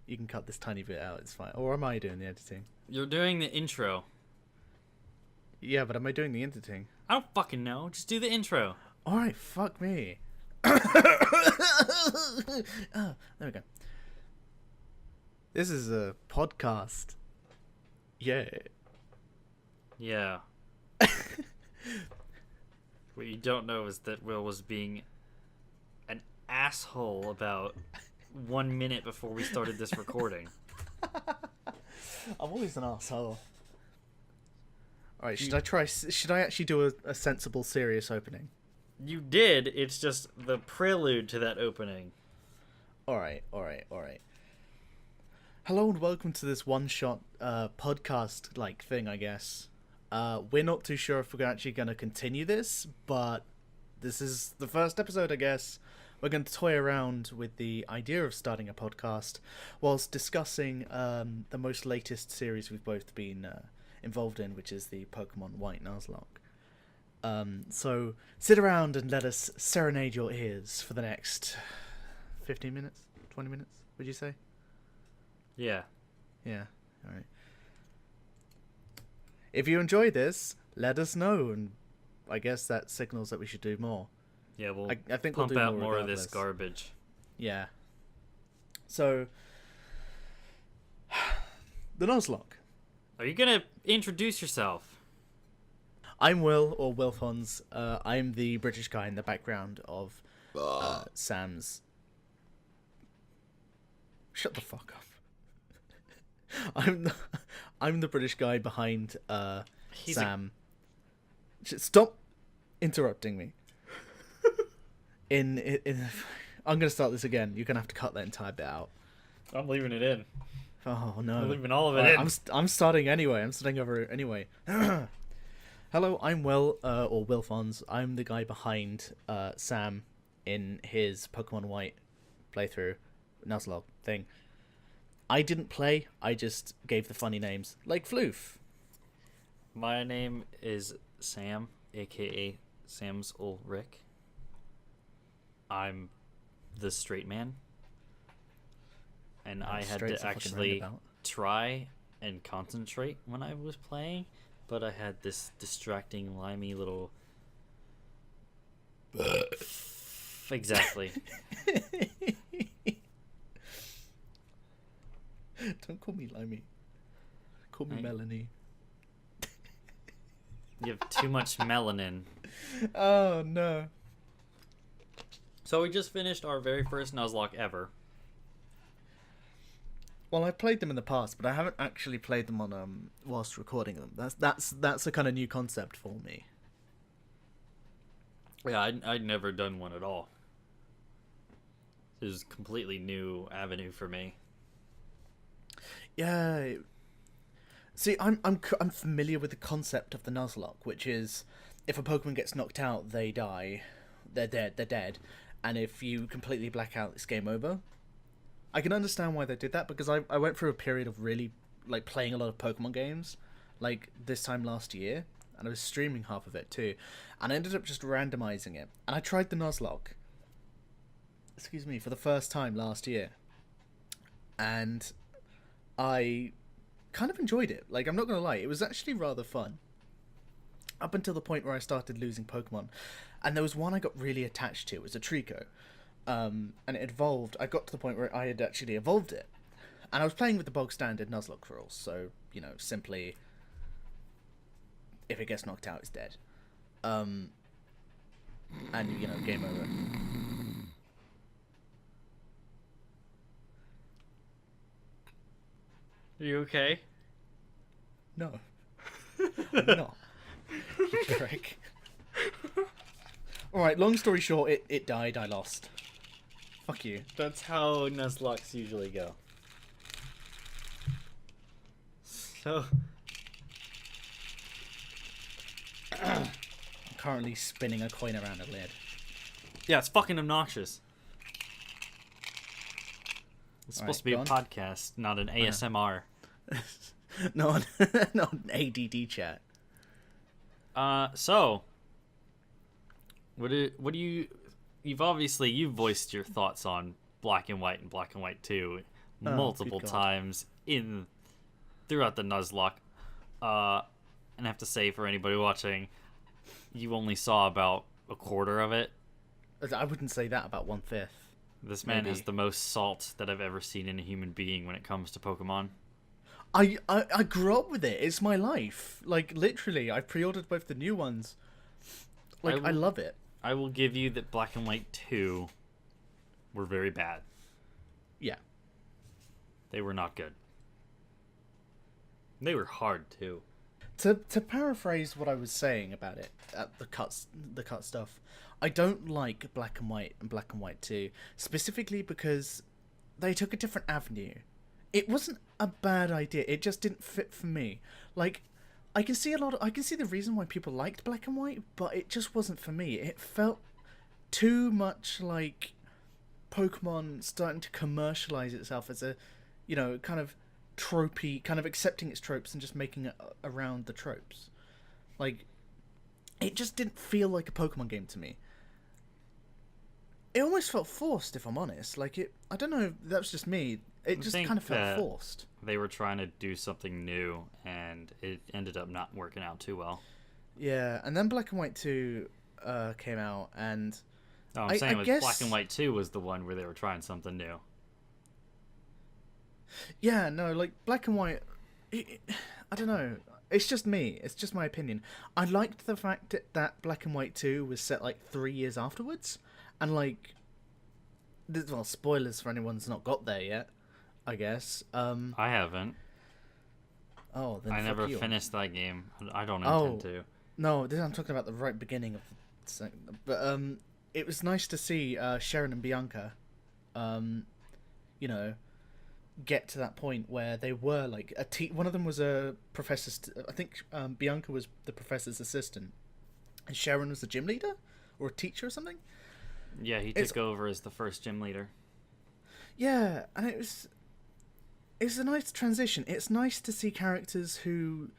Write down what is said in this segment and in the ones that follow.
You can cut this tiny bit out. It's fine. Or am I doing the editing? You're doing the intro. Yeah, but am I doing the editing? I don't fucking know. Just do the intro. All right, fuck me. Oh, there we go. This is a podcast. Yeah. Yeah. What you don't know is that Will was being an asshole about 1 minute before we started this recording. I'm always an asshole. All right, should I actually do a sensible, serious opening? You did. It's just the prelude to that opening. All right. Hello and welcome to this one-shot podcast-like thing, I guess. We're not too sure if we're actually going to continue this, but this is the first episode, I guess. We're going to toy around with the idea of starting a podcast whilst discussing the most latest series we've both been involved in, which is the Pokemon White Nuzlocke. So sit around and let us serenade your ears for the next 15 minutes, 20 minutes, would you say? Yeah. Yeah, alright. If you enjoy this, let us know, and I guess that signals that we should do more. Yeah, we'll I think pump we'll do out more of this regardless. garbage. Yeah. So, the Nuzlocke. Are you gonna introduce yourself? I'm Will, or Wilfons. I'm the British guy in the background of Sam's... Shut the fuck up. I'm the British guy behind Sam. Stop interrupting me. In I'm gonna start this again. You're gonna have to cut that entire bit out. I'm leaving it in. Oh no! I'm leaving all of it in. I'm starting anyway. I'm starting over anyway. Hello, I'm Will, or Wilfons. I'm the guy behind Sam in his Pokemon White playthrough, Nuzlocke thing. I didn't play. I just gave the funny names, like Floof. My name is Sam, aka samzulrich. I'm the straight man, and I had to actually try and concentrate when I was playing, but I had this distracting, limey little... Exactly. Don't call me limey. Call me Melanie. You have too much melanin. Oh no. So we just finished our very first Nuzlocke ever. Well, I've played them in the past, but I haven't actually played them on whilst recording them. That's a kind of new concept for me. Yeah, I'd never done one at all. It was a completely new avenue for me. Yeah. See, I'm familiar with the concept of the Nuzlocke, which is if a Pokemon gets knocked out, they die. They're dead. And if you completely black out, it's game over. I can understand why they did that, because I went through a period of really like playing a lot of Pokemon games, like this time last year, and I was streaming half of it too, and I ended up just randomizing it. And I tried the Nuzlocke, for the first time last year, and I kind of enjoyed it. Like, I'm not gonna lie, it was actually rather fun. Up until the point where I started losing Pokemon. And there was one I got really attached to. It was a Trico. And it evolved. I got to the point where I had actually evolved it. And I was playing with the bog standard Nuzlocke rules. So, simply, if it gets knocked out, it's dead. And, game over. Are you okay? No. I'm not. You prick. Alright, long story short, it died, I lost. Fuck you. That's how Nuzlocks usually go. So... I'm currently spinning a coin around a lid. Yeah, it's fucking obnoxious. It's supposed to be a podcast, not an ASMR. not an ADD chat. So... What do you... You've voiced your thoughts on Black and White and Black and White 2. multiple good God. times throughout the Nuzlocke. And I have to say, for anybody watching, you only saw about a quarter of it. I wouldn't say that about 1/5. This man Maybe. has the most salt that I've ever seen in a human being when it comes to Pokemon. I grew up with it. It's my life. Like, literally, I pre-ordered both the new ones. Like, I love it. I will give you that Black and White 2 were very bad. Yeah. They were not good. They were hard, too. To paraphrase what I was saying about it, the cut stuff, I don't like Black and White and Black and White 2, specifically because they took a different avenue. It wasn't a bad idea. It just didn't fit for me. Like, I can see the reason why people liked Black and White, but it just wasn't for me. It felt too much like Pokemon starting to commercialize itself as a, kind of tropey, kind of accepting its tropes and just making it around the tropes. Like, it just didn't feel like a Pokemon game to me. It almost felt forced, if I'm honest. Like, I don't know if that was just me. It just kind of felt forced. They were trying to do something new, and it ended up not working out too well. Yeah, and then Black and White 2 came out, and I'm saying Black and White 2 was the one where they were trying something new. Yeah, no, like, Black and White, I don't know. It's just me. It's just my opinion. I liked the fact that Black and White 2 was set, like, 3 years afterwards. And, like, well, spoilers for anyone who's not got there yet, I guess. I haven't. Oh, then I never you. Finished that game. I don't intend to. No, I'm talking about the right beginning of the second. But, it was nice to see Sharon and Bianca, get to that point where they were like one of them was a professor's. I think Bianca was the professor's assistant, and Sharon was the gym leader or a teacher or something. Yeah, he took over as the first gym leader. Yeah, and it's a nice transition. It's nice to see characters who,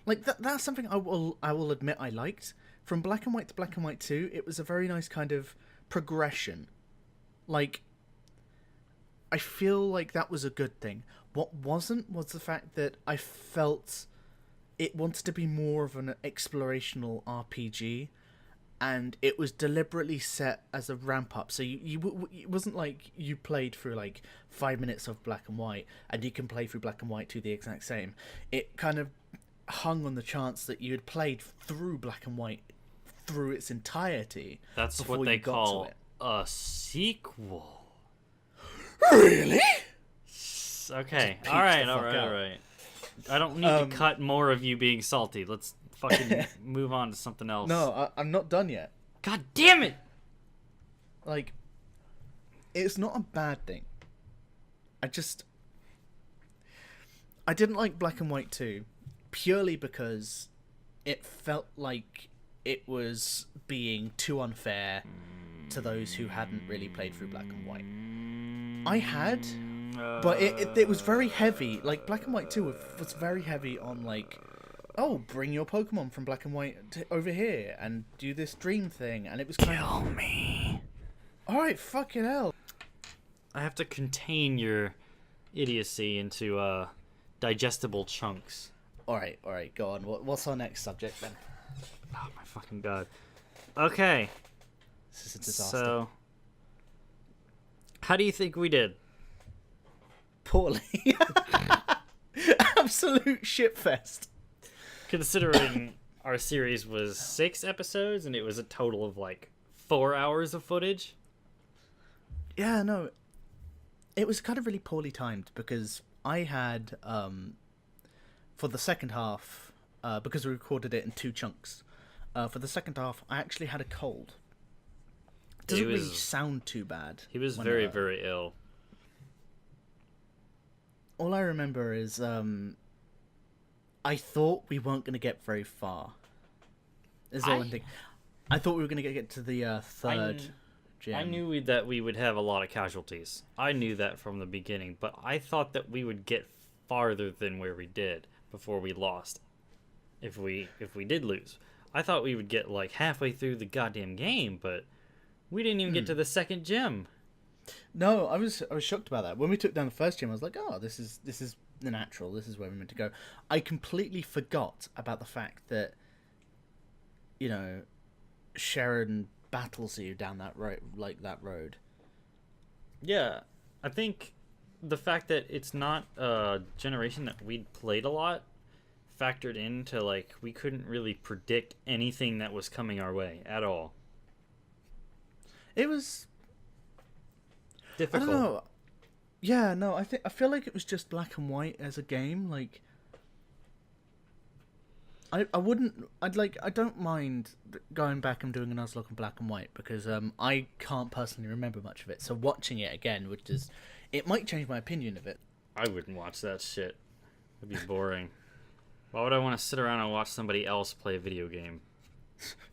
like, that's something I will admit I liked. From Black and White to Black and White 2, it was a very nice kind of progression. Like, I feel like that was a good thing. What wasn't was the fact that I felt it wanted to be more of an explorational RPG, and it was deliberately set as a ramp up. So it wasn't like you played through like 5 minutes of Black and White and you can play through Black and White 2 the exact same. It kind of hung on the chance that you had played through Black and White through its entirety. That's what they call a sequel. Really? Okay. All right. I don't need to cut more of you being salty. Let's fucking move on to something else. No, I'm not done yet. God damn it! Like, it's not a bad thing. I didn't like Black and White 2 purely because it felt like it was being too unfair to those who hadn't really played through Black and White. I had, but it was very heavy. Like, Black and White 2 was very heavy on, like, oh, bring your Pokemon from Black and White over here and do this dream thing. And it was kind of... Kill me. Alright, fucking hell. I have to contain your idiocy into digestible chunks. Alright, go on. What's our next subject, then? Oh, my fucking God. Okay. This is a disaster. So, how do you think we did? Poorly. Absolute shitfest. Considering our series was 6 episodes and it was a total of like 4 hours of footage. Yeah, no. It was kind of really poorly timed because I had, for the second half, because we recorded it in 2 chunks, for the second half, I actually had a cold. It doesn't really sound too bad. He was very, very ill. All I remember is, I thought we weren't going to get very far. Is all I'm thinking. I thought we were going to get to the third gym. I knew that we would have a lot of casualties. I knew that from the beginning, but I thought that we would get farther than where we did before we lost. If we did lose. I thought we would get like halfway through the goddamn game, but we didn't even get to the second gym. No, I was shocked about that. When we took down the first gym, I was like, oh, this is the natural. This is where we're meant to go. I completely forgot about the fact that, you know, Sharon battles you down that road, like that road. Yeah, I think the fact that it's not a generation that we'd played a lot factored into, like, we couldn't really predict anything that was coming our way at all. It was, I don't Difficult. know. Yeah, no, I feel like it was just black and white as a game. Like, I wouldn't. I don't mind going back and doing a Nuzlocke in black and white because I can't personally remember much of it. So watching it again would just, it might change my opinion of it. I wouldn't watch that shit. It'd be boring. Why would I want to sit around and watch somebody else play a video game?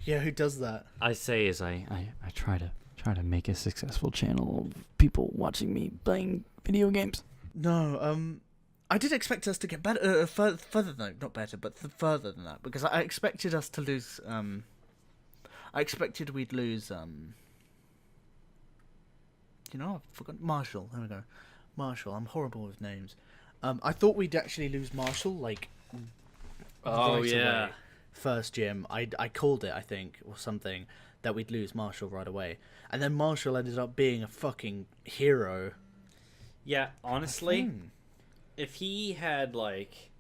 Yeah, who does that? I say as I try to make a successful channel of people watching me playing video games. No, I did expect us to get better, further no, not better, but further than that because I expected us to lose. I expected we'd lose. You know, I forgot Marshall. There we go, Marshall. I'm horrible with names. I thought we'd actually lose Marshall, like. Oh right yeah. away. First gym, I called it, I think, or something, that we'd lose Marshall right away, and then Marshall ended up being a fucking hero. Yeah, honestly, if he had, like,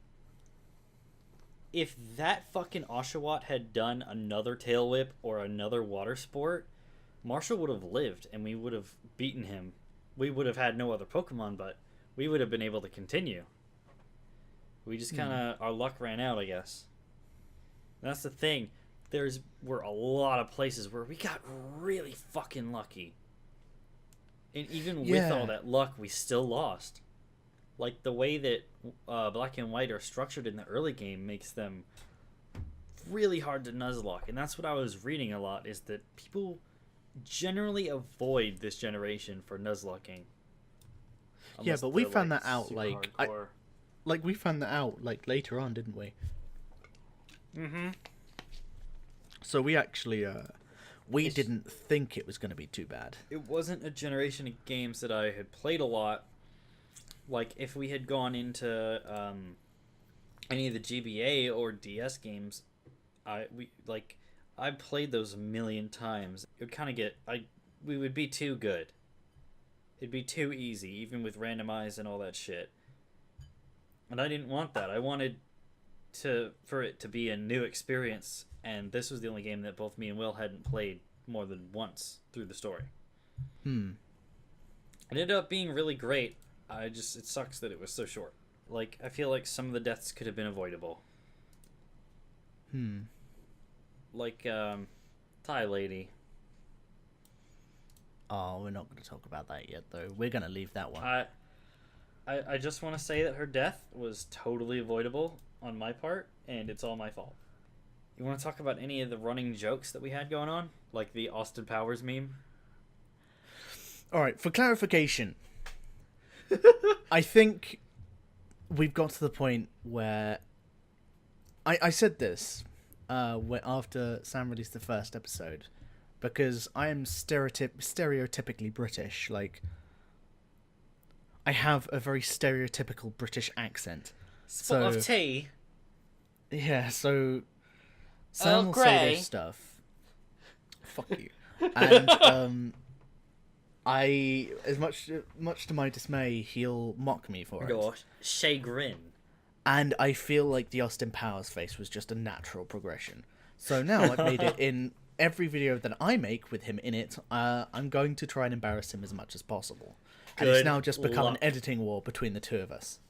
if that fucking Oshawott had done another tail whip or another water sport, Marshall would have lived and we would have beaten him. We would have had no other Pokemon, but we would have been able to continue. We just kind of, our luck ran out, I guess. That's the thing. Were a lot of places where we got really fucking lucky. And even with all that luck, we still lost. Like, the way that Black and White are structured in the early game makes them really hard to Nuzlocke. And that's what I was reading a lot, is that people generally avoid this generation for Nuzlocking. Yeah, but we found that out, super like, hardcore. we found that out, like, later on, didn't we? Mm-hmm. So we actually, we didn't think it was going to be too bad. It wasn't a generation of games that I had played a lot. Like, if we had gone into any of the GBA or DS games, I played those a million times. It would kind of we would be too good. It'd be too easy, even with randomize and all that shit. And I didn't want that. I wanted for it to be a new experience, and this was the only game that both me and Will hadn't played more than once through the story. It ended up being really great. It sucks that it was so short. Like, I feel like some of the deaths could have been avoidable. Like, Thai lady. Oh, we're not going to talk about that yet, though. We're going to leave that one. I just want to say that her death was totally avoidable on my part, and it's all my fault. You want to talk about any of the running jokes that we had going on? Like the Austin Powers meme? Alright, for clarification, I think we've got to the point where I said this after Sam released the first episode, because I am stereotypically British. Like, I have a very stereotypical British accent. Spot of tea. Yeah, so Sam will say Grey. this stuff. Fuck you. And I, as much to my dismay, he'll mock me for it. Your chagrin. And I feel like the Austin Powers face was just a natural progression. So now I've made it in every video that I make with him in it. I'm going to try and embarrass him as much as possible. And it's now just become an editing war between the two of us.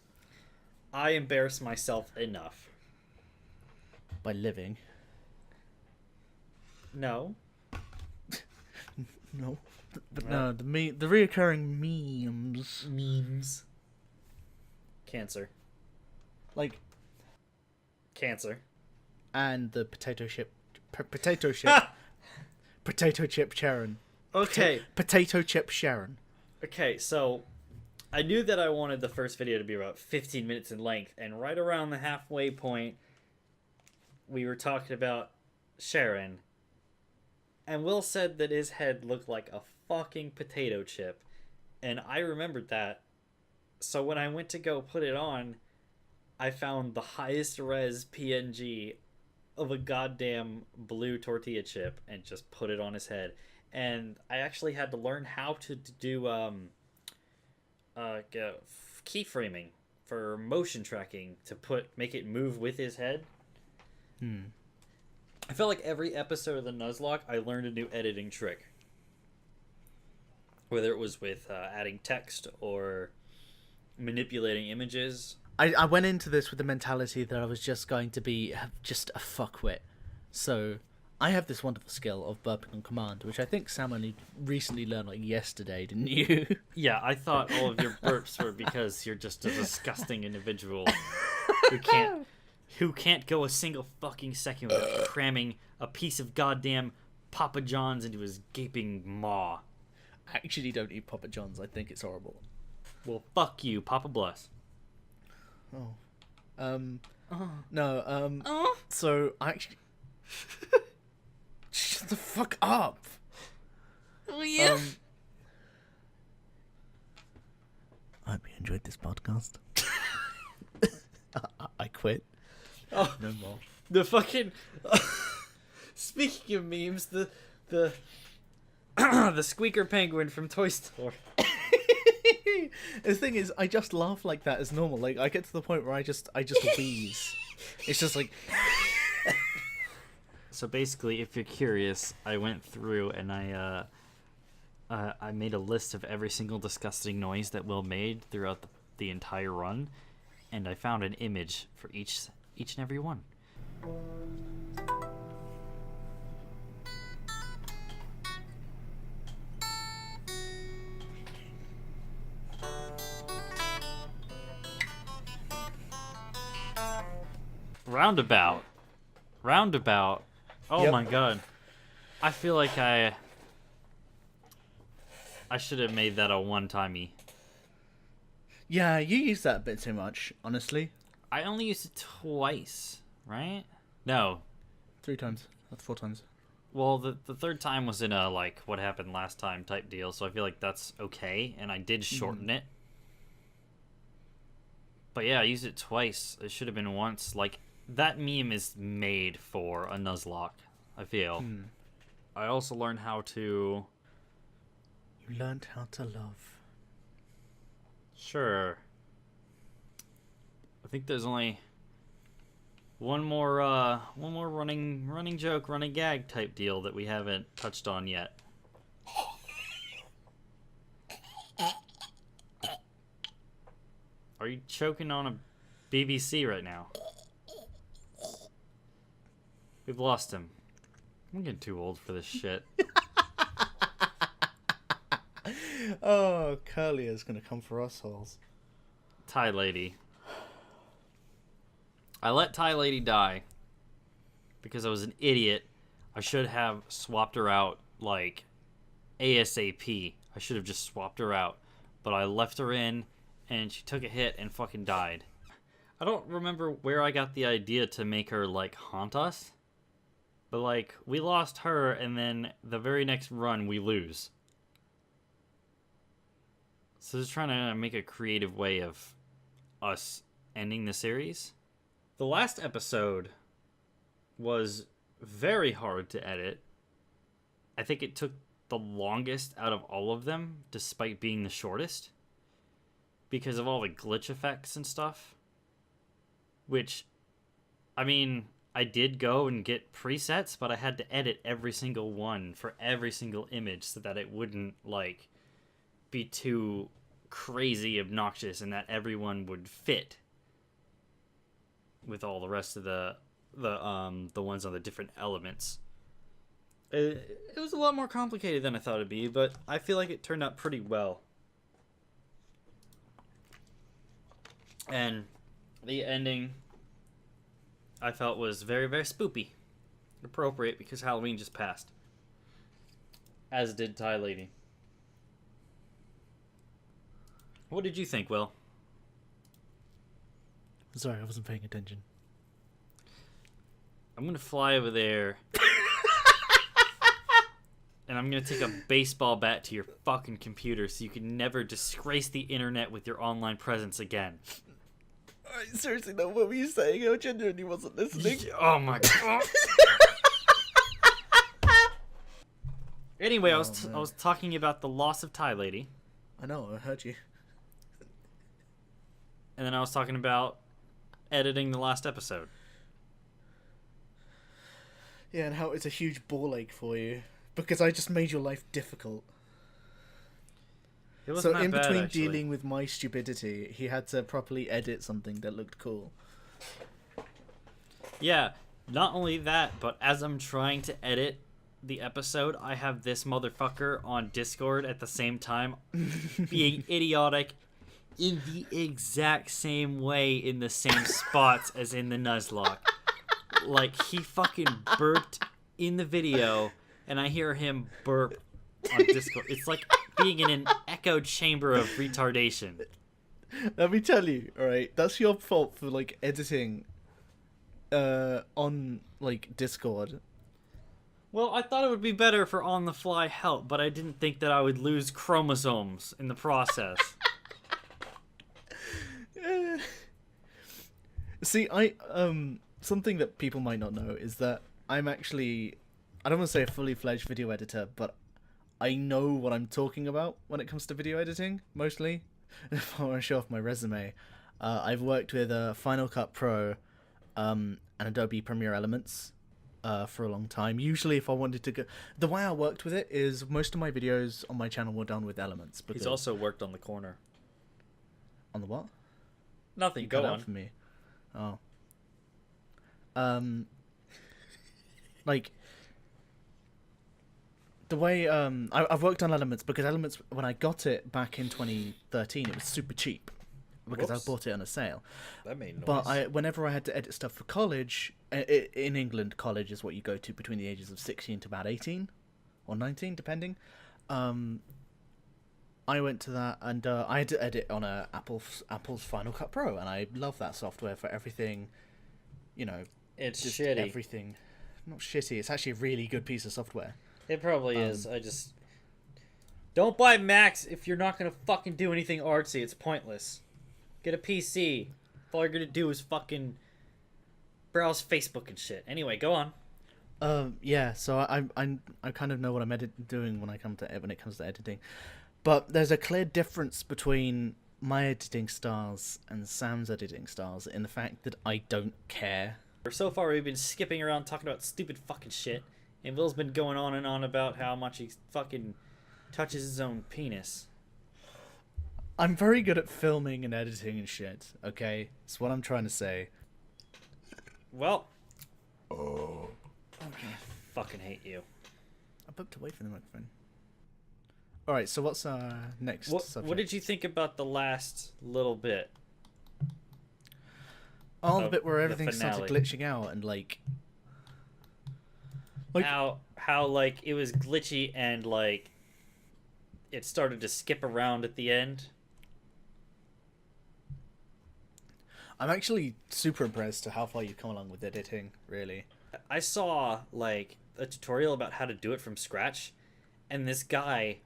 I embarrass myself enough. By living. No. No. But no, the reoccurring memes. Memes. Cancer. Like. Cancer. And the potato chip. Potato chip Sharon. Okay. Potato chip Sharon. Okay, so I knew that I wanted the first video to be about 15 minutes in length, and right around the halfway point, we were talking about Sharon, and Will said that his head looked like a fucking potato chip, And I remembered that. So when I went to go put it on, I found the highest res PNG of a goddamn blue tortilla chip and just put it on his head. And I actually had to learn how to do keyframing for motion tracking to make it move with his head. I felt like every episode of the Nuzlocke, I learned a new editing trick. Whether it was with adding text or manipulating images. I went into this with the mentality that I was just going to be just a fuckwit. So I have this wonderful skill of burping on command, which I think Sam only recently learned like yesterday, didn't you? Yeah, I thought all of your burps were because you're just a disgusting individual who can't go a single fucking second without cramming a piece of goddamn Papa John's into his gaping maw. I actually don't eat Papa John's. I think it's horrible. Well, fuck you, Papa Bless. So I actually shut the fuck up. Oh yeah. I hope you enjoyed this podcast. I quit. Oh, no more. The fucking. Speaking of memes, the the squeaker penguin from Toy Story. The thing is, I just laugh like that as normal. Like I get to the point where I just wheeze. It's just like. So basically, if you're curious, I went through and I made a list of every single disgusting noise that Will made throughout the entire run, and I found an image for each and every one. Roundabout. Oh Yep. my god. I feel like I should have made that a one-timey. Yeah, you use that a bit too much, honestly. I only used it twice, right? No. 3 times. That's 4 times. Well, the third time was in a, like, what happened last time type deal, so I feel like that's okay, and I did shorten it. But yeah, I used it twice. It should have been once. Like, that meme is made for a Nuzlocke, I feel. I also learned how to... You learned how to love. Sure. I think there's only one more running joke, running gag type deal that we haven't touched on yet. Are you choking on a BBC right now? We've lost him. I'm getting too old for this shit. Oh, Curly is gonna come for us holes. Thai lady. I let Thai lady die because I was an idiot. I should have swapped her out like ASAP. I should have just swapped her out, but I left her in and she took a hit and fucking died. I don't remember where I got the idea to make her like haunt us, but like we lost her and then the very next run we lose. So just trying to make a creative way of us ending the series. The last episode was very hard to edit. I think it took the longest out of all of them, despite being the shortest, because of all the glitch effects and stuff. Which, I mean, I did go and get presets, but I had to edit every single one for every single image so that it wouldn't, like, be too crazy obnoxious and that everyone would fit with all the rest of the ones on the different elements. It was a lot more complicated than I thought it'd be, but I feel like it turned out pretty well. And the ending I felt was very, very spoopy. Appropriate because Halloween just passed. As did Thai Lady. What did you think, Will? Sorry, I wasn't paying attention. I'm gonna fly over there. And and I'm gonna take a baseball bat to your fucking computer so you can never disgrace the internet with your online presence again. I seriously know what were you saying? I genuinely wasn't listening. Oh my god. Anyway, I was talking about the loss of Thai lady. I know, I heard you. And then I was talking about editing the last episode. Yeah, and how it's a huge ball ache for you. Because I just made your life difficult. It wasn't So that in bad, between actually. dealing with my stupidity, he had to properly edit something that looked cool. Yeah, not only that, but as I'm trying to edit the episode, I have this motherfucker on Discord at the same time being idiotic in the exact same way in the same spots as in the Nuzlocke. Like, he fucking burped in the video, and I hear him burp on Discord. It's like being in an echo chamber of retardation. Let me tell you, alright, that's your fault for, like, editing on, like, Discord. Well, I thought it would be better for on-the-fly help, but I didn't think that I would lose chromosomes in the process. See, something that people might not know is that I'm actually, I don't want to say a fully fledged video editor, but I know what I'm talking about when it comes to video editing, mostly. If I want to show off my resume, I've worked with Final Cut Pro and Adobe Premiere Elements for a long time. Usually if I wanted to go... The way I worked with it is most of my videos on my channel were done with Elements. He's also worked on the corner. On the what? Nothing, You go cut on. out for me. Oh. Like... The way I've worked on Elements because Elements, when I got it back in 2013, it was super cheap because Whoops. I bought it on a sale. That made noise. But whenever I had to edit stuff for college, in England, college is what you go to between the ages of 16 to about 18 or 19, depending. I went to that and I had to edit on Apple's Final Cut Pro, and I love that software for everything. You know, It's just shitty. everything. Not shitty. It's actually a really good piece of software. It probably is. I just... Don't buy Macs if you're not going to fucking do anything artsy. It's pointless. Get a PC. All you're going to do is fucking browse Facebook and shit. Anyway, go on. Yeah. So I kind of know what I'm doing when it comes to editing, but there's a clear difference between my editing styles and Sam's editing styles in the fact that I don't care. So far, we've been skipping around talking about stupid fucking shit. And Will's been going on and on about how much he fucking touches his own penis. I'm very good at filming and editing and shit, okay? That's what I'm trying to say. Well, Okay. fucking hate you. I booked away from the microphone. Alright, so what's our next subject? What did you think about the last little bit? Oh, the of bit where the everything started finale? glitching out and like How like it was glitchy and like it started to skip around at the end. I'm actually super impressed to how far you've come along with editing, really. I saw like a tutorial about how to do it from scratch, and this guy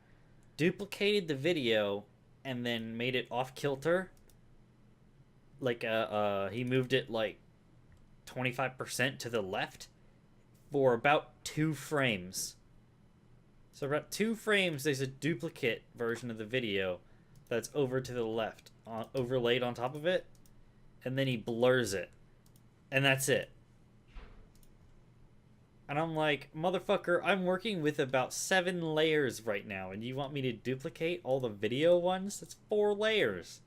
duplicated the video and then made it off kilter. Like he moved it like 25% to the left for about 2 frames. So about 2 frames there's a duplicate version of the video that's over to the left, overlaid on top of it, and then he blurs it. And that's it. And I'm like, motherfucker, I'm working with about 7 layers right now, and you want me to duplicate all the video ones? That's 4 layers.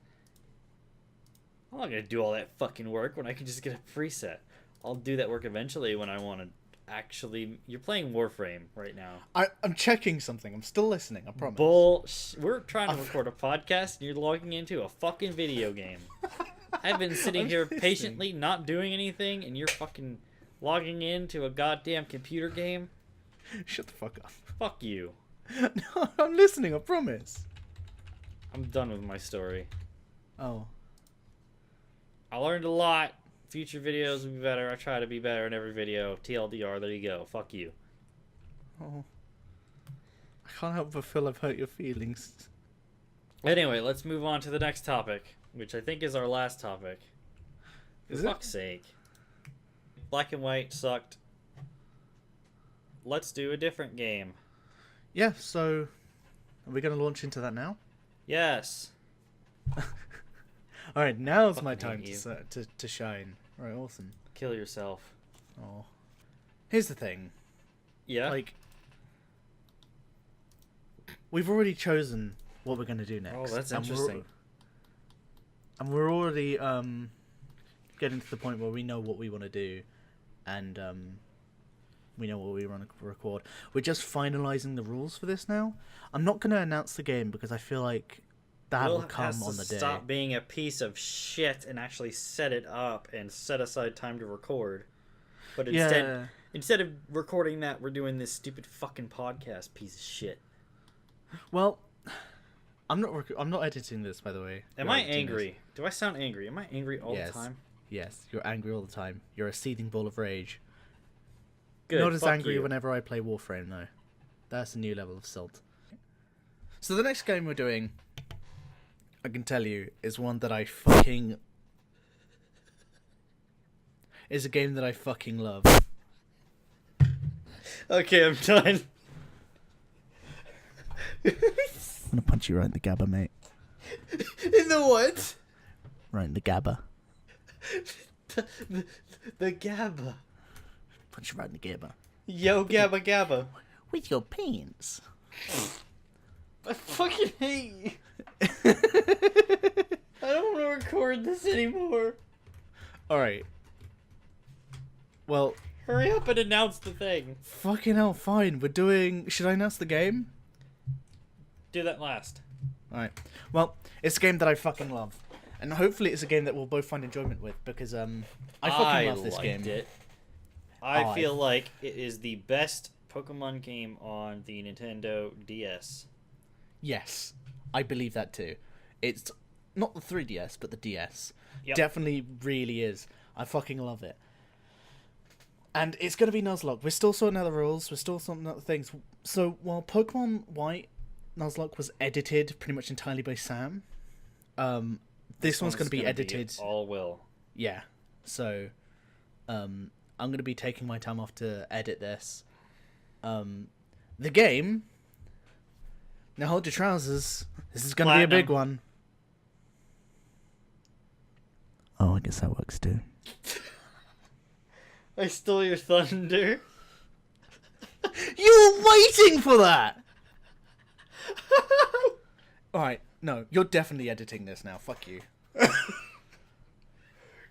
I'm not gonna do all that fucking work when I can just get a preset. I'll do that work eventually when I want to actually... You're playing Warframe right now. I'm checking something. I'm still listening, I promise. We're trying to record a podcast, and you're logging into a fucking video game. I've been sitting I'm here listening. patiently not doing anything, and you're fucking logging into a goddamn computer game? Shut the fuck up. Fuck you. No, I'm listening, I promise. I'm done with my story. Oh. I learned a lot. Future videos will be better. I try to be better in every video. TLDR, there you go. Fuck you. Oh. I can't help but feel I've hurt your feelings. Anyway, let's move on to the next topic, which I think is our last topic. For Is fuck's sake. Black and white sucked. Let's do a different game. Yeah, so are we going to launch into that now? Yes. Alright, now's my Fucking time hate to shine. Alright, awesome. Kill yourself. Oh. Here's the thing. Yeah? Like, we've already chosen what we're going to do next. Oh, that's and interesting. We're already getting to the point where we know what we want to do, and we know what we want to record. We're just finalizing the rules for this now. I'm not going to announce the game because I feel like that will come on the day. Stop being a piece of shit and actually set it up and set aside time to record. But instead of recording that, we're doing this stupid fucking podcast piece of shit. Well, I'm not editing this, by the way. Am I angry? Do I sound angry? Am I angry all the time? Yes, you're angry all the time. You're a seething ball of rage. Good. Not as fuck angry you. whenever I play Warframe, though. That's a new level of salt. So the next game we're doing, I can tell you, is one that I fucking... is a game that I fucking love. Okay, I'm done. I'm gonna punch you right in the gabba, mate. In the what? Right in the gabba. The GABA. Punch you right in the gabba. Yo, GABA GABA. With your pants. I fucking hate you. I don't want to record this anymore. Alright. Well, Hurry up and announce the thing. fucking hell, fine. We're doing... Should I announce the game? Do that last. Alright. Well, it's a game that I fucking love. And hopefully it's a game that we'll both find enjoyment with, because I fucking love this game. It. I feel like it is the best Pokemon game on the Nintendo DS. Yes. I believe that too. It's not the 3DS, but the DS. Yep. Definitely really is. I fucking love it. And it's going to be Nuzlocke. We're still sorting out the rules. We're still sorting out the things. So while Pokemon White Nuzlocke was edited pretty much entirely by Sam, this one's going to be edited. All will. Yeah. So, I'm going to be taking my time off to edit this. The game. Now hold your trousers. This is going to be a big one. Oh, I guess that works too. I stole your thunder. You were waiting for that! Alright, no, you're definitely editing this now. Fuck you.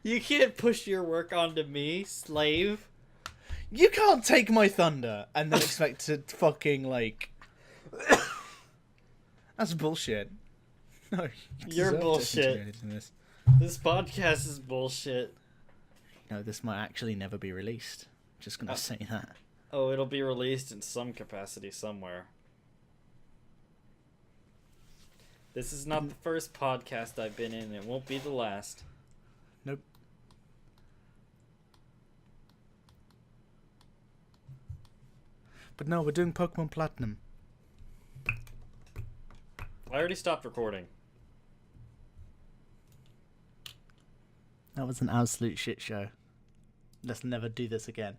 You can't push your work onto me, slave. You can't take my thunder and then expect to fucking, like... That's bullshit. No, You're deserve to bullshit. continue editing this. This podcast is bullshit. No, this might actually never be released. Just gonna say that. Oh, it'll be released in some capacity somewhere. This is not the first podcast I've been in. It won't be the last. Nope. But no, we're doing Pokemon Platinum. I already stopped recording. That was an absolute shit show. Let's never do this again.